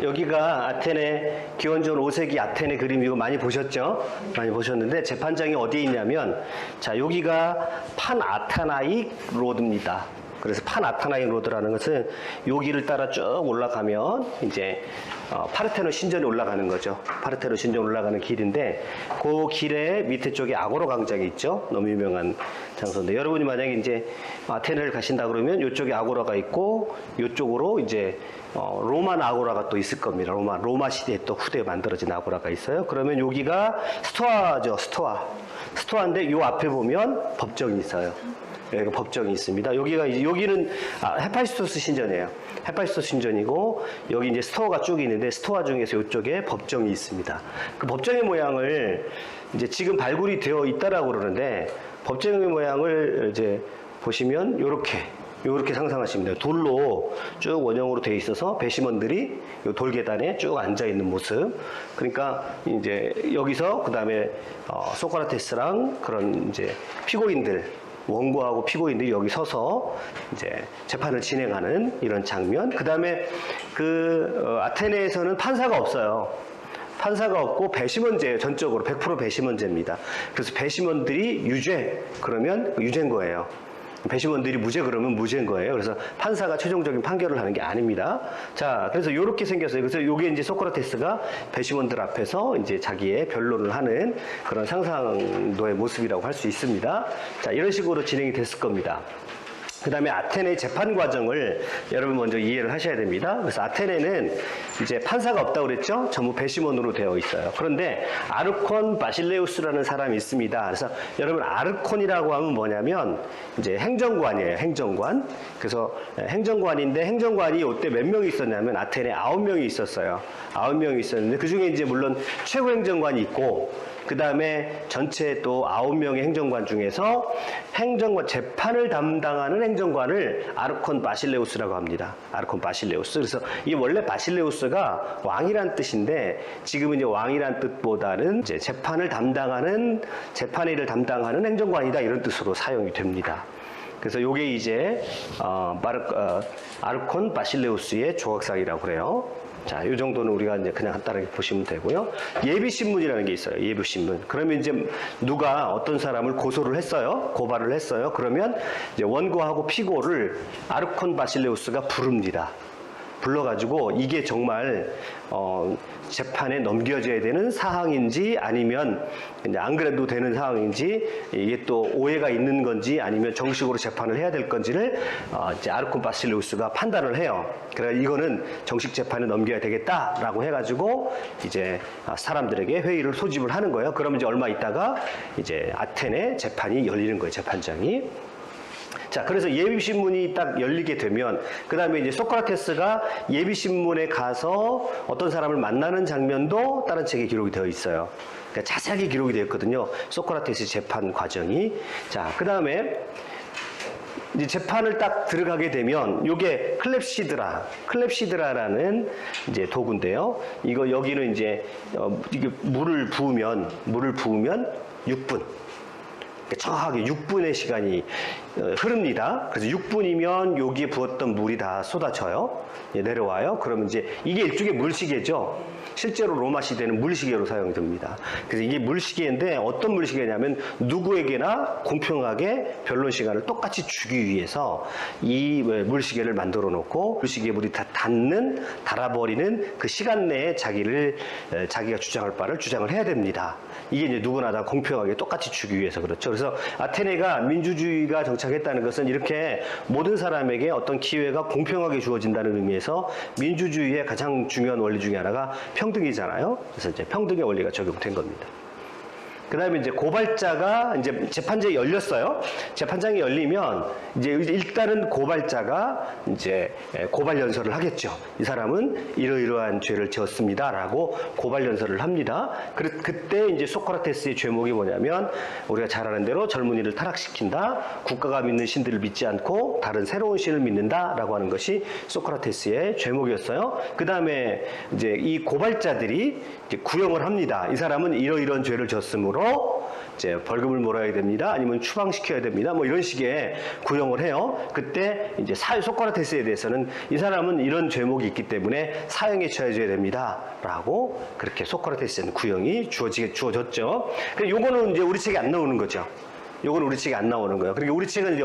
여기가 아테네 기원전 5세기 아테네 그림이고 많이 보셨죠? 많이 보셨는데 재판장이 어디에 있냐면 자 여기가 판아테나익 로드입니다. 그래서 판아테나익 로드라는 것은 여기를 따라 쭉 올라가면 이제 파르테논 신전에 올라가는 거죠. 파르테논 신전 올라가는 길인데 그 길에 밑에 쪽에 아고라 광장이 있죠. 너무 유명한 장소인데 여러분이 만약에 이제 아테네를 가신다 그러면 이쪽에 아고라가 있고 이쪽으로 이제 로만 아고라가 또 있을 겁니다. 로마 시대에 또 후대에 만들어진 아고라가 있어요. 그러면 여기가 스토아죠. 스토아인데 요 앞에 보면 법정이 있어요. 여기 법정이 있습니다. 여기는 헤파이스토스 신전이에요. 헤파이스토스 신전이고 여기 이제 스토아가 쭉 있는데 스토아 중에서 이쪽에 법정이 있습니다. 그 법정의 모양을 이제 지금 발굴이 되어 있다라고 그러는데 법정의 모양을 이제 보시면 요렇게 상상하시면 돼요. 돌로 쭉 원형으로 되어 있어서 배심원들이 요 돌계단에 쭉 앉아 있는 모습. 그러니까 이제 여기서 그다음에 소크라테스랑 그런 이제 피고인들 원고하고 피고인들이 여기 서서 이제 재판을 진행하는 이런 장면. 그다음에 아테네에서는 판사가 없어요. 판사가 없고 배심원제예요. 전적으로 100% 배심원제입니다. 그래서 배심원들이 유죄 그러면 유죄인 거예요. 배심원들이 무죄 그러면 무죄인 거예요. 그래서 판사가 최종적인 판결을 하는 게 아닙니다. 자, 그래서 이렇게 생겼어요. 그래서 이게 이제 소크라테스가 배심원들 앞에서 이제 자기의 변론을 하는 그런 상상도의 모습이라고 할 수 있습니다. 자, 이런 식으로 진행이 됐을 겁니다. 그 다음에 아테네 재판 과정을 여러분 먼저 이해를 하셔야 됩니다. 그래서 아테네는 이제 판사가 없다고 그랬죠? 전부 배심원으로 되어 있어요. 그런데 아르콘 바실레우스라는 사람이 있습니다. 그래서 여러분 아르콘이라고 하면 뭐냐면 이제 행정관이에요. 행정관. 그래서 행정관인데 행정관이 이때 몇 명이 있었냐면 아테네 9명이 있었어요. 9명이 있었는데 그 중에 이제 물론 최고 행정관이 있고 그 다음에 전체 또 9명의 행정관 중에서 재판을 담당하는 행정관을 아르콘 바실레우스라고 합니다. 아르콘 바실레우스. 그래서 이 원래 바실레우스가 왕이란 뜻인데 지금은 이제 왕이란 뜻보다는 이제 재판을 담당하는 재판일을 담당하는 행정관이다 이런 뜻으로 사용이 됩니다. 그래서 요게 이제 아르콘 바실레우스의 조각상이라고 그래요. 자, 이 정도는 우리가 이제 그냥 간단하게 보시면 되고요. 예비신문이라는 게 있어요. 예비신문. 그러면 이제 누가 어떤 사람을 고소를 했어요. 고발을 했어요. 그러면 이제 원고하고 피고를 아르콘 바실레우스가 부릅니다. 불러가지고 이게 정말 재판에 넘겨져야 되는 사항인지 아니면 이제 안 그래도 되는 사항인지 이게 또 오해가 있는 건지 아니면 정식으로 재판을 해야 될 건지를 이제 아르콘 바실레우스가 판단을 해요. 그래서 이거는 정식 재판에 넘겨야 되겠다라고 해가지고 이제 사람들에게 회의를 소집을 하는 거예요. 그러면 이제 얼마 있다가 이제 아테네 재판이 열리는 거예요. 재판장이. 자, 그래서 예비신문이 딱 열리게 되면, 그 다음에 이제 소크라테스가 예비신문에 가서 어떤 사람을 만나는 장면도 다른 책에 기록이 되어 있어요. 그러니까 자세하게 기록이 되어 있거든요. 소크라테스 재판 과정이. 자, 그 다음에 이제 재판을 딱 들어가게 되면, 요게 클렙시드라라는 이제 도구인데요. 여기는 이제, 이게 물을 부으면 6분. 정확하게 6분의 시간이 흐릅니다. 그래서 6분이면 여기에 부었던 물이 다 쏟아져요. 내려와요. 그러면 이제 이게 일종의 물시계죠. 실제로 로마 시대는 물시계로 사용됩니다. 그래서 이게 물시계인데 어떤 물시계냐면 누구에게나 공평하게 변론 시간을 똑같이 주기 위해서 이 물시계를 만들어 놓고 물시계 물이 다 닳아버리는 그 시간 내에 자기가 주장할 바를 주장을 해야 됩니다. 이게 이제 누구나 다 공평하게 똑같이 주기 위해서 그렇죠. 그래서 아테네가 민주주의가 정착했다는 것은 이렇게 모든 사람에게 어떤 기회가 공평하게 주어진다는 의미에서 민주주의의 가장 중요한 원리 중에 하나가 평등이잖아요. 그래서 이제 평등의 원리가 적용된 겁니다. 그 다음에 이제 고발자가 이제 재판장이 열렸어요. 재판장이 열리면 이제 일단은 고발자가 이제 고발 연설을 하겠죠. 이 사람은 이러이러한 죄를 지었습니다라고 고발 연설을 합니다. 그때 이제 소크라테스의 죄목이 뭐냐면 우리가 잘 아는 대로 젊은이를 타락시킨다. 국가가 믿는 신들을 믿지 않고 다른 새로운 신을 믿는다라고 하는 것이 소크라테스의 죄목이었어요. 그 다음에 이제 이 고발자들이 이제 구형을 합니다. 이 사람은 이러이러한 죄를 지었으므로 식으로 이제 벌금을 몰아야 됩니다. 아니면 추방시켜야 됩니다. 뭐 이런 식의 구형을 해요. 그때 이제 소크라테스에 대해서는 이 사람은 이런 죄목이 있기 때문에 사형에 처해져야 됩니다. 라고 그렇게 소크라테스에는 구형이 주어졌죠. 요거는 이제 우리 책에 안 나오는 거죠. 요건 우리 책에 안 나오는 거예요. 그러니까 우리 책은 이제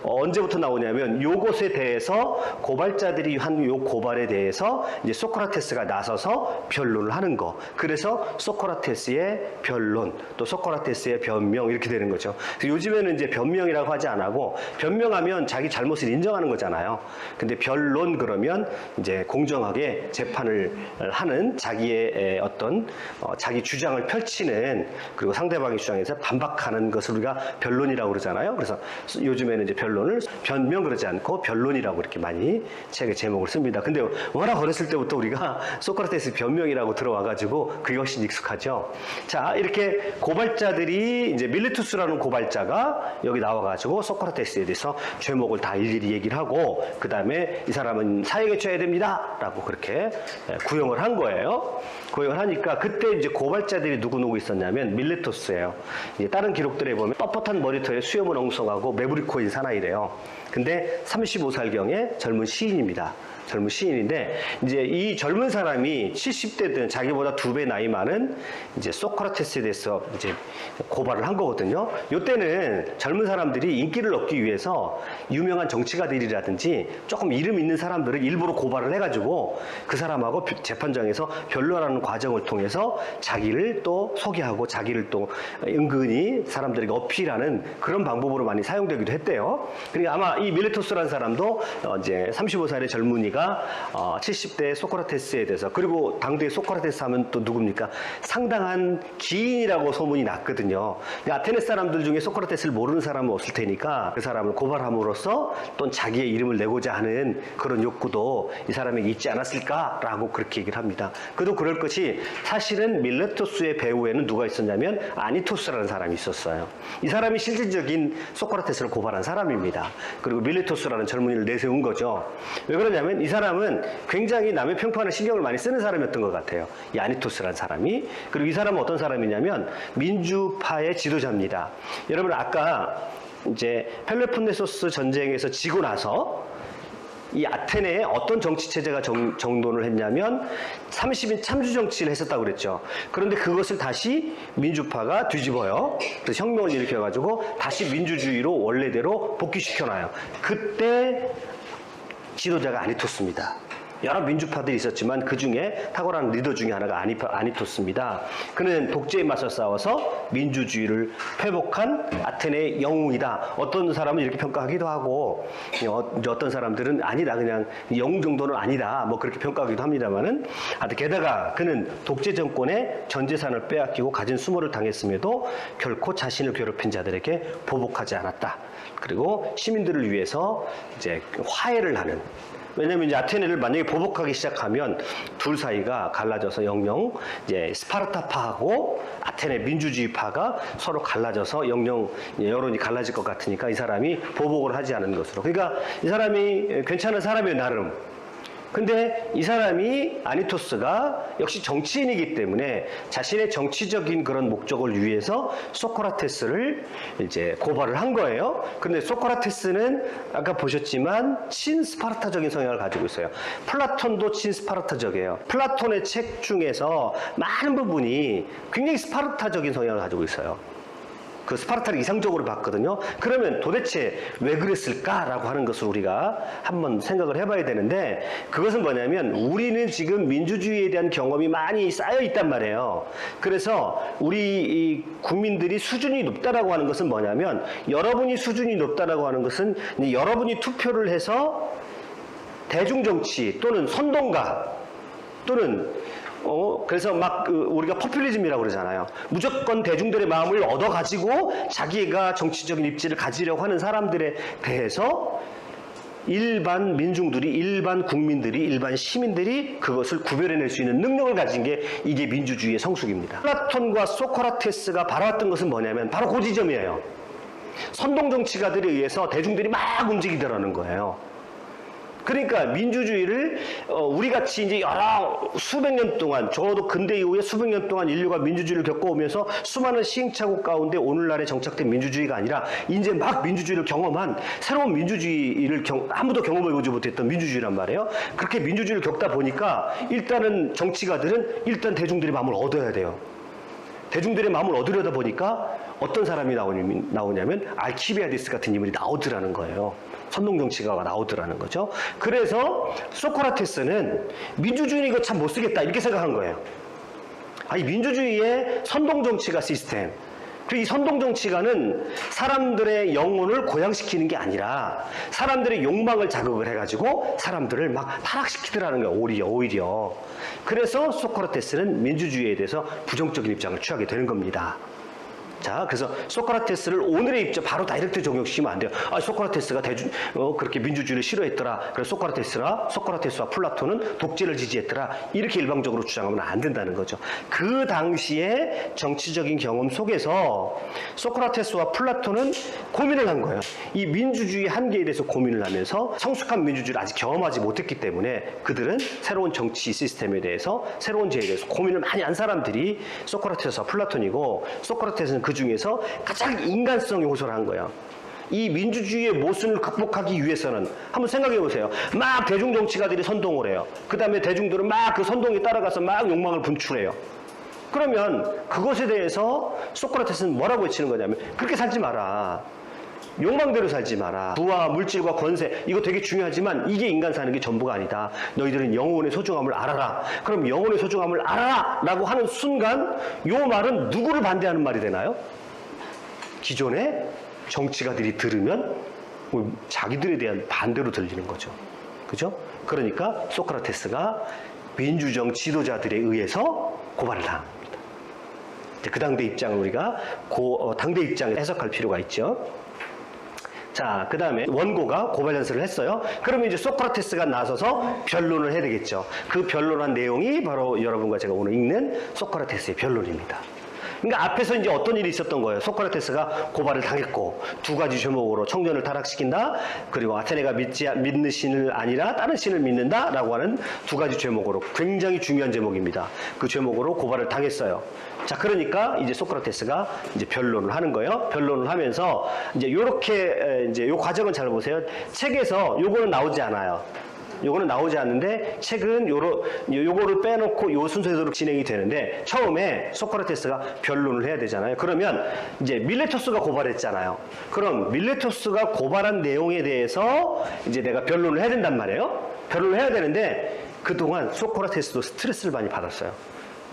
언제부터 나오냐면 요것에 대해서 고발자들이 한 요 고발에 대해서 이제 소크라테스가 나서서 변론을 하는 거. 그래서 소크라테스의 변론, 또 소크라테스의 변명 이렇게 되는 거죠. 그래서 요즘에는 이제 변명이라고 하지 안 하고 변명하면 자기 잘못을 인정하는 거잖아요. 근데 변론 그러면 이제 공정하게 재판을 하는 자기의 어떤 자기 주장을 펼치는 그리고 상대방의 주장에서 반박하는 것을 우리가 변론이라고 그러잖아요. 그래서 요즘에는 이제 변론을 변명 그러지 않고 변론이라고 이렇게 많이 책의 제목을 씁니다. 근데 워낙 어렸을 때부터 우리가 소크라테스 변명이라고 들어와가지고 그게 훨씬 익숙하죠. 자, 이렇게 고발자들이 이제 밀레투스라는 고발자가 여기 나와가지고 소크라테스에 대해서 죄목을 다 일일이 얘기를 하고 그 다음에 이 사람은 사형에 처해야 됩니다. 라고 그렇게 구형을 한 거예요. 구형을 하니까 그때 이제 고발자들이 누구 있었냐면 밀레투스예요. 이제 다른 기록들에 보면 뻣뻣한 머리털에 수염은 엉성하고 매부리코인 사나이래요. 근데 35살경의 젊은 시인입니다. 젊은 시인인데 이제 이 젊은 사람이 70대든 자기보다 2배 나이 많은 이제 소크라테스에 대해서 이제 고발을 한 거거든요. 이때는 젊은 사람들이 인기를 얻기 위해서 유명한 정치가들이라든지 조금 이름 있는 사람들을 일부러 고발을 해가지고 그 사람하고 재판장에서 변론하는 과정을 통해서 자기를 또 소개하고 자기를 또 은근히 사람들에게 어필하는 그런 방법으로 많이 사용되기도 했대요. 그러니까 아마 이 밀레투스라는 사람도 이제 35살의 젊은이가 70대 소크라테스에 대해서 그리고 당대에 소크라테스 하면 또 누굽니까? 상당한 기인이라고 소문이 났거든요. 아테네 사람들 중에 소크라테스를 모르는 사람은 없을 테니까 그 사람을 고발함으로써 또 자기의 이름을 내고자 하는 그런 욕구도 이 사람에게 있지 않았을까라고 그렇게 얘기를 합니다. 그도 그럴 것이 사실은 밀레투스의 배후에는 누가 있었냐면 아니토스라는 사람이 있었어요. 이 사람이 실질적인 소크라테스를 고발한 사람입니다. 그리고 밀레투스라는 젊은이를 내세운 거죠. 왜 그러냐면 이 사람은 굉장히 남의 평판에 신경을 많이 쓰는 사람이었던 것 같아요. 이 아니토스라는 사람이. 그리고 이 사람은 어떤 사람이냐면 민주파의 지도자입니다. 여러분 아까 이제 펠로폰네소스 전쟁에서 지고 나서 이 아테네에 어떤 정치 체제가 정돈을 했냐면 30인 참주 정치를 했었다고 그랬죠. 그런데 그것을 다시 민주파가 뒤집어요. 그래서 혁명을 일으켜가지고 다시 민주주의로 원래대로 복귀시켜놔요. 그때 지도자가 아니토스입니다. 여러 민주파들이 있었지만 그 중에 탁월한 리더 중에 하나가 아니토스입니다. 그는 독재에 맞서 싸워서 민주주의를 회복한 아테네의 영웅이다. 어떤 사람은 이렇게 평가하기도 하고 어떤 사람들은 아니다. 그냥 영웅 정도는 아니다. 뭐 그렇게 평가하기도 합니다만은 게다가 그는 독재 정권의 전 재산을 빼앗기고 가진 수모를 당했음에도 결코 자신을 괴롭힌 자들에게 보복하지 않았다. 그리고 시민들을 위해서 이제 화해를 하는 왜냐면 이제 아테네를 만약에 보복하기 시작하면 둘 사이가 갈라져서 영영 이제 스파르타파하고 아테네 민주주의파가 서로 갈라져서 영영 여론이 갈라질 것 같으니까 이 사람이 보복을 하지 않은 것으로. 그러니까 이 사람이 괜찮은 사람이에요, 나름. 근데 이 사람이 아니토스가 역시 정치인이기 때문에 자신의 정치적인 그런 목적을 위해서 소크라테스를 이제 고발을 한 거예요. 근데 소크라테스는 아까 보셨지만 친스파르타적인 성향을 가지고 있어요. 플라톤도 친스파르타적이에요. 플라톤의 책 중에서 많은 부분이 굉장히 스파르타적인 성향을 가지고 있어요. 그 스파르타를 이상적으로 봤거든요. 그러면 도대체 왜 그랬을까라고 하는 것을 우리가 한번 생각을 해봐야 되는데 그것은 뭐냐면 우리는 지금 민주주의에 대한 경험이 많이 쌓여 있단 말이에요. 그래서 우리 이 국민들이 수준이 높다라고 하는 것은 뭐냐면 여러분이 수준이 높다라고 하는 것은 여러분이 투표를 해서 대중정치 또는 선동가 또는 그래서 막 우리가 포퓰리즘이라고 그러잖아요. 무조건 대중들의 마음을 얻어가지고 자기가 정치적인 입지를 가지려고 하는 사람들에 대해서 일반 민중들이, 일반 국민들이, 일반 시민들이 그것을 구별해낼 수 있는 능력을 가진 게 이게 민주주의의 성숙입니다. 플라톤과 소크라테스가 바라왔던 것은 뭐냐면 바로 그 지점이에요. 선동정치가들에 의해서 대중들이 막 움직이더라는 거예요. 그러니까 민주주의를 우리 같이 이제 여러 수백 년 동안, 적어도 근대 이후에 수백 년 동안 인류가 민주주의를 겪어오면서 수많은 시행착오 가운데 오늘날에 정착된 민주주의가 아니라 이제 막 민주주의를 경험한 새로운 민주주의를 아무도 경험해보지 못했던 민주주의란 말이에요. 그렇게 민주주의를 겪다 보니까 일단은 정치가들은 일단 대중들의 마음을 얻어야 돼요. 대중들의 마음을 얻으려다 보니까 어떤 사람이 나오냐면 알키비아데스 같은 인물이 나오더라는 거예요. 선동정치가가 나오더라는 거죠. 그래서 소크라테스는 민주주의는 이거 참 못 쓰겠다 이렇게 생각한 거예요. 아니 민주주의의 선동정치가 시스템, 그리고 이 선동정치가는 사람들의 영혼을 고양시키는 게 아니라 사람들의 욕망을 자극을 해가지고 사람들을 막 타락시키더라는 거예요. 오히려. 그래서 소크라테스는 민주주의에 대해서 부정적인 입장을 취하게 되는 겁니다. 자, 그래서 소크라테스를 오늘의 입장 바로 다이렉트 적용시키면 안 돼요. 아, 소크라테스가 그렇게 민주주의를 싫어했더라. 그래서 소크라테스와 플라톤은 독재를 지지했더라. 이렇게 일방적으로 주장하면 안 된다는 거죠. 그 당시의 정치적인 경험 속에서 소크라테스와 플라톤은 고민을 한 거예요. 이 민주주의 한계에 대해서 고민을 하면서 성숙한 민주주의를 아직 경험하지 못했기 때문에 그들은 새로운 정치 시스템에 대해서, 새로운 제에 대해서 고민을 많이 한 사람들이 소크라테스와 플라톤이고, 소크라테스는 그 중에서 가장 인간성 요소를 한 거예요. 이 민주주의의 모순을 극복하기 위해서는 한번 생각해 보세요. 막 대중 정치가들이 선동을 해요. 그 다음에 대중들은 막 그 선동에 따라가서 막 욕망을 분출해요. 그러면 그것에 대해서 소크라테스는 뭐라고 외치는 거냐면 그렇게 살지 마라. 욕망대로 살지 마라. 부와 물질과 권세, 이거 되게 중요하지만 이게 인간 사는 게 전부가 아니다. 너희들은 영혼의 소중함을 알아라. 그럼 영혼의 소중함을 알아라 라고 하는 순간 이 말은 누구를 반대하는 말이 되나요? 기존의 정치가들이 들으면 자기들에 대한 반대로 들리는 거죠. 그죠? 그러니까 소크라테스가 민주정 지도자들에 의해서 고발을 당합니다. 그 당대 입장을 우리가 당대 입장을 해석할 필요가 있죠. 자, 그 다음에 원고가 고발 연설을 했어요. 그러면 이제 소크라테스가 나서서 변론을 해야 되겠죠. 그 변론한 내용이 바로 여러분과 제가 오늘 읽는 소크라테스의 변론입니다. 그러니까 앞에서 이제 어떤 일이 있었던 거예요. 소크라테스가 고발을 당했고 두 가지 제목으로 청년을 타락시킨다, 그리고 아테네가 믿는 신을 아니라 다른 신을 믿는다라고 하는 두 가지 제목으로 굉장히 중요한 제목입니다. 그 제목으로 고발을 당했어요. 자, 그러니까 이제 소크라테스가 이제 변론을 하는 거예요. 변론을 하면서 이제 요렇게 이제 요 과정은 잘 보세요. 책에서 요거는 나오지 않아요. 요거는 나오지 않는데 책은 요거를 빼놓고 요 순서대로 진행이 되는데, 처음에 소크라테스가 변론을 해야 되잖아요. 그러면 이제 밀레토스가 고발했잖아요. 그럼 밀레토스가 고발한 내용에 대해서 이제 내가 변론을 해야 된단 말이에요. 변론을 해야 되는데 그동안 소크라테스도 스트레스를 많이 받았어요.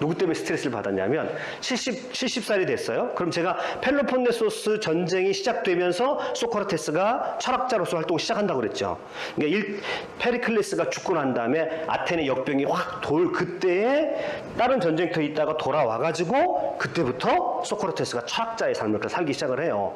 누구 때문에 스트레스를 받았냐면 70살이 됐어요. 그럼 제가 펠로폰네소스 전쟁이 시작되면서 소크라테스가 철학자로서 활동을 시작한다고 그랬죠. 그러니까 페리클레스가 죽고 난 다음에 아테네 역병이 확 그때에 다른 전쟁터에 있다가 돌아와가지고 그때부터 소크라테스가 철학자의 삶을 살기 시작을 해요.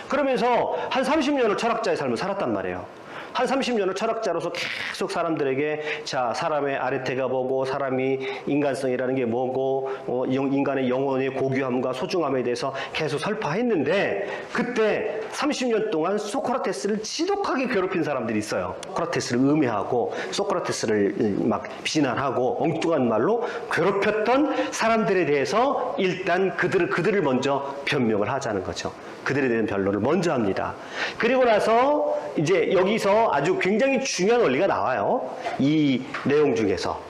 그러면서 한 30년을 철학자의 삶을 살았단 말이에요. 한 30년을 철학자로서 계속 사람들에게 자, 사람의 아르테가 뭐고, 사람이 인간성이라는 게 뭐고, 인간의 영혼의 고귀함과 소중함에 대해서 계속 설파했는데, 그때 30년 동안 소크라테스를 지독하게 괴롭힌 사람들이 있어요. 소크라테스를 음해하고 소크라테스를 막 비난하고 엉뚱한 말로 괴롭혔던 사람들에 대해서 일단 그들을 먼저 변명을 하자는 거죠. 그들에 대한 변론을 먼저 합니다. 그리고 나서 이제 여기서 아주 굉장히 중요한 원리가 나와요. 이 내용 중에서.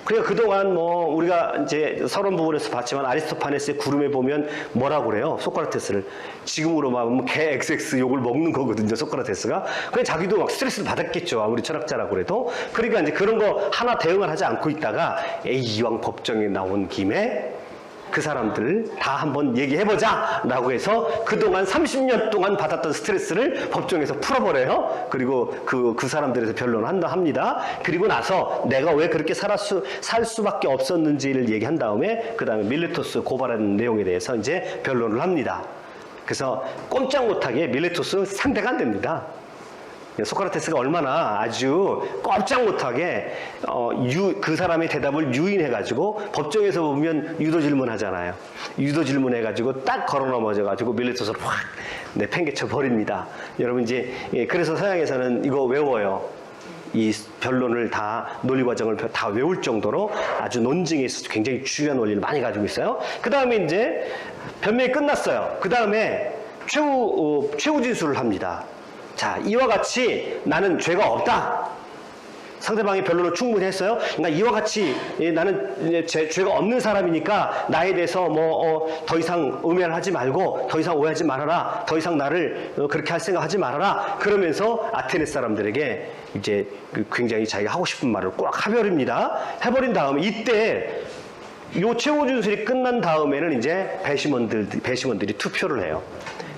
그러니까 그동안 우리가 이제 서론 부분에서 봤지만 아리스토파네스의 구름에 보면 뭐라고 그래요? 소크라테스를. 지금으로 말하면 개 XX 욕을 먹는 거거든요, 소크라테스가. 그냥 자기도 막 스트레스를 받았겠죠, 아무리 철학자라고 그래도. 그러니까 이제 그런 거 하나 대응을 하지 않고 있다가 이왕 법정에 나온 김에 그 사람들 다 한번 얘기해보자 라고 해서 그동안 30년 동안 받았던 스트레스를 법정에서 풀어버려요. 그리고 그 사람들에서 변론을 합니다. 그리고 나서 내가 왜 그렇게 살 수밖에 없었는지를 얘기한 다음에 그 다음에 밀레토스 고발한 내용에 대해서 이제 변론을 합니다. 그래서 꼼짝 못하게 밀레토스 상대가 안 됩니다. 소크라테스가 얼마나 아주 꼼짝 못하게 그 사람의 대답을 유인해가지고, 법정에서 보면 유도 질문하잖아요. 유도 질문해가지고 딱 걸어 넘어져가지고 밀레토스를 확 팽개쳐 버립니다. 여러분 이제 그래서 서양에서는 이거 외워요. 이 변론을 다 논리 과정을 다 외울 정도로 아주 논증에 있어서 굉장히 중요한 원리를 많이 가지고 있어요. 그 다음에 이제 변명이 끝났어요. 그 다음에 최후 진술을 합니다. 자, 이와 같이 나는 죄가 없다. 상대방이 변론을 충분히 했어요. 그러니까 이와 같이 나는 죄가 없는 사람이니까 나에 대해서 더 이상 음해를 하지 말고 더 이상 오해하지 말아라. 더 이상 나를 그렇게 할 생각하지 말아라. 그러면서 아테네 사람들에게 이제 굉장히 자기가 하고 싶은 말을 꽉 해버린 다음에 이때 요 최후 진술이 끝난 다음에는 이제 배심원들이 투표를 해요.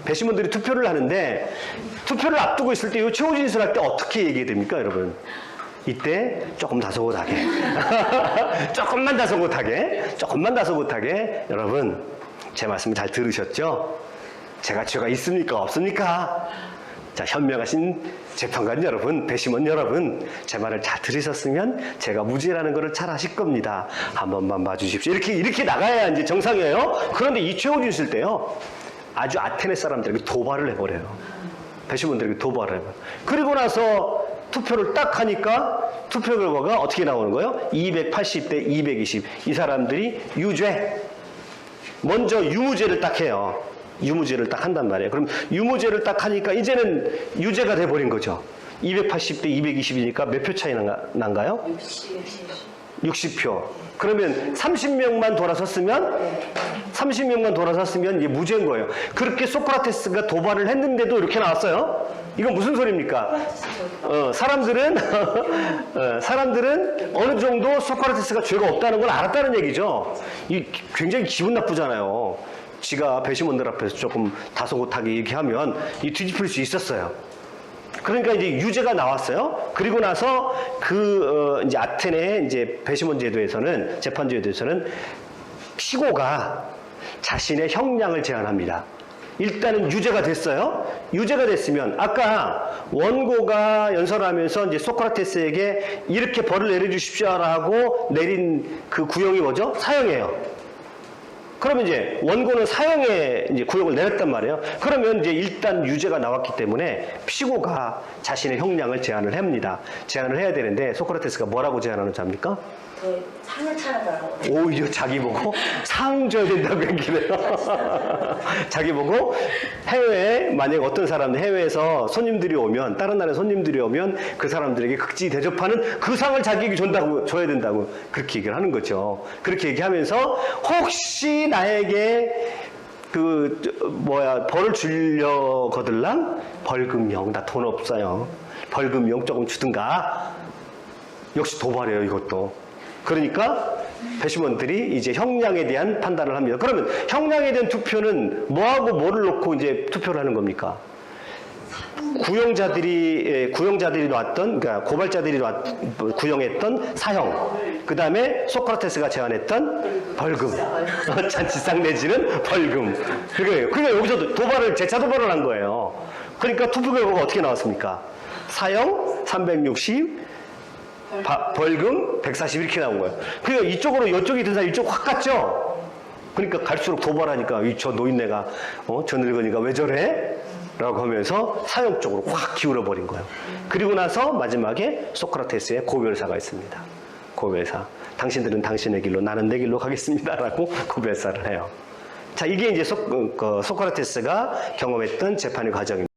배심원들이 투표를 하는데 투표를 앞두고 있을 때 요 최후 진술할 때 어떻게 얘기해야 됩니까, 여러분? 이때 조금 다소곳하게 조금만 다소곳하게 여러분 제 말씀 잘 들으셨죠? 제가 죄가 있습니까 없습니까? 자, 현명하신 재판관 여러분, 배심원 여러분, 제 말을 잘 들으셨으면 제가 무죄라는 것을 잘 아실 겁니다. 한 번만 봐주십시오. 이렇게 나가야 이제 정상이에요. 그런데 이 최후 진술 때요, 아주 아테네 사람들에게 도발을 해버려요. 배심원들에게 도발을 해버려요. 그리고 나서 투표를 딱 하니까 투표 결과가 어떻게 나오는 거예요? 280대 220. 이 사람들이 유죄. 먼저 유무죄를 딱 해요. 유무죄를 딱 한단 말이에요. 그럼 유무죄를 딱 하니까 이제는 유죄가 돼버린 거죠. 280대 220이니까 몇 표 차이 난가요? 60표. 그러면 30명만 돌아섰으면 이게 무죄인 거예요. 그렇게 소크라테스가 도발을 했는데도 이렇게 나왔어요. 이건 무슨 소리입니까? 사람들은 어느 정도 소크라테스가 죄가 없다는 걸 알았다는 얘기죠. 이 굉장히 기분 나쁘잖아요. 지가 배심원들 앞에서 조금 다소곳하게 얘기하면 이 뒤집힐 수 있었어요. 그러니까 이제 유죄가 나왔어요. 그리고 나서 이제 아테네 이제 배심원 제도에서는, 재판 제도에서는 피고가 자신의 형량을 제한합니다. 일단은 유죄가 됐어요. 유죄가 됐으면 아까 원고가 연설하면서 이제 소크라테스에게 이렇게 벌을 내려주십시오라고 내린 그 구형이 뭐죠? 사형이에요. 그러면 이제 원고는 사형에 이제 구형을 내렸단 말이에요. 그러면 이제 일단 유죄가 나왔기 때문에 피고가 자신의 형량을 제한을 합니다. 제한을 해야 되는데 소크라테스가 뭐라고 제한하는지 압니까? 상을 차려달라고. 오히려 자기 보고 상 줘야 된다고 얘기해요. 자기 보고 해외에 만약 어떤 사람들 해외에서 손님들이 오면, 다른 나라에 손님들이 오면 그 사람들에게 극지 대접하는 그 상을 자기에게 줘야 된다고 그렇게 얘기를 하는 거죠. 그렇게 얘기하면서 혹시 나에게 벌을 주려거들랑 벌금형, 나 돈 없어요. 벌금형 조금 주든가. 역시 도발이에요, 이것도. 그러니까 배심원들이 이제 형량에 대한 판단을 합니다. 그러면 형량에 대한 투표는 뭐하고 뭐를 놓고 이제 투표를 하는 겁니까? 구형자들이 놨던, 그러니까 고발자들이 구형했던 사형, 그 다음에 소크라테스가 제안했던 벌금, 잔치상 내지는 벌금. 그러니까 여기서 재차 도발을 한 거예요. 그러니까 투표 결과가 어떻게 나왔습니까? 사형 360, 벌금 140 이렇게 나온 거예요. 그러니까 이쪽이 든 사람 이쪽 확 갔죠? 그러니까 갈수록 도발하니까 저 노인네가 저 늙은이가 왜 저래? 라고 하면서 사형 쪽으로 확 기울어 버린 거예요. 그리고 나서 마지막에 소크라테스의 고별사가 있습니다. 고별사. 당신들은 당신의 길로, 나는 내 길로 가겠습니다. 라고 고별사를 해요. 자, 이게 이제 소크라테스가 경험했던 재판의 과정입니다.